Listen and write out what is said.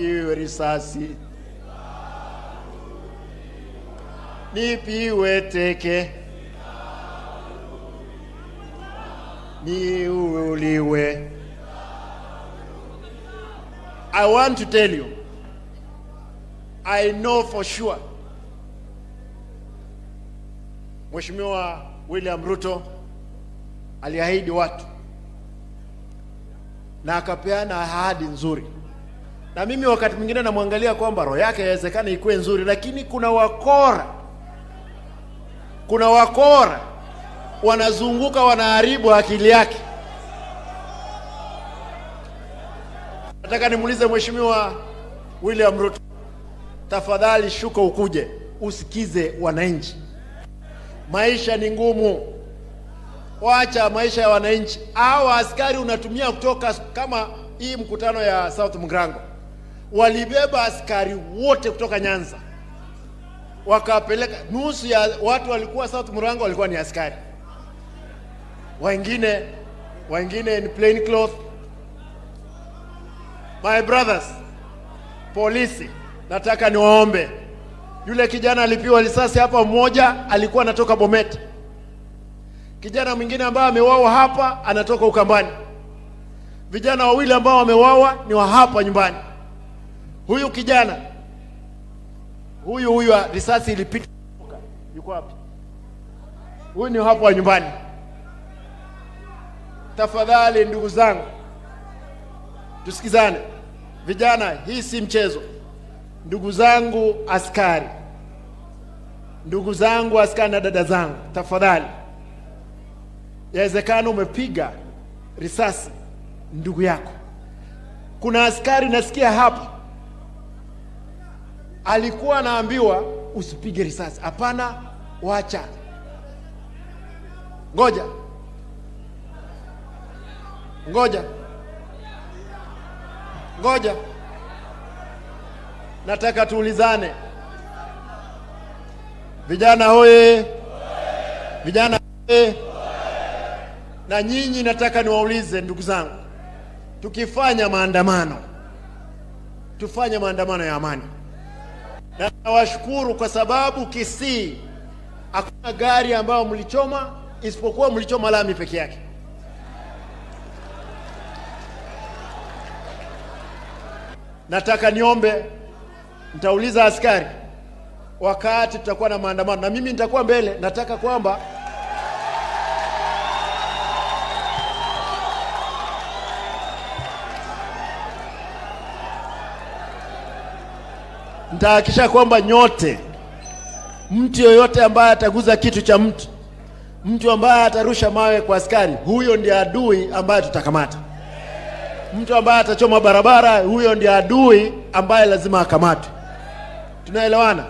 Iwe risasi nipiwe teke niuliwe. I want to tell you, I know for sure Mheshimiwa William Ruto aliahidi watu na akapeana ahadi nzuri. Na mimi wakati mwingine namwangalia kwamba roho yake inawezekana ikuwe nzuri, lakini kuna wakora wanazunguka wanaharibu akili yake. Nataka nimuulize Mheshimiwa William Ruto, tafadhali shuka ukuje usikize wananchi. Maisha ni ngumu. Wacha maisha ya wananchi. Hao askari unatumia kutoka kama hii mkutano ya South Mugrango. Walibeba askari wote kutoka Nyanza. Wakapeleka nusu ya watu walikuwa South Mugrango walikuwa ni askari. Wengine in plain cloth. My brothers, polisi, nataka niwaombe. Yule kijana alipiwa risasi hapa, mmoja alikuwa anatoka Bomet. Kijana mwingine ambaye ameuawa hapa anatoka Ukambani. Vijana wawili ambao wameuawa ni wa hapa nyumbani. Huyu kijana huyu risasi ilipita. Yuko wapi? Huyu ni hapa nyumbani. Tafadhali ndugu zangu, tusikizane. Vijana, hii si mchezo. Ndugu zangu askari na dada zangu, tafadhali. Yawezekana umepiga risasi ndugu yako. Kuna askari nasikia hapa alikuwa anaambiwa usipige risasi. Hapana, wacha. Ngoja. Nataka tuulizane. Vijana hoye. Vijana hoye. Na nyinyi nataka niwaulize ndugu zangu. Tukifanya maandamano, tufanye maandamano ya amani. Na nawashukuru kwa sababu Kisii hakuna gari ambayo mlichoma isipokuwa mlichoma lami peke yake. Nataka niombe, nitauliza askari wakati tutakuwa na maandamano, na mimi nitakuwa mbele. Nataka kwamba nitahakikisha kwamba nyote, mtu yoyote ambaye ataguza kitu cha mtu ambaye atarusha mawe kwa askari, huyo ndiye adui ambaye tutakamata. Mtu ambaye atachoma barabara, huyo ndiye adui ambaye lazima akamatwe. Tunaelewana?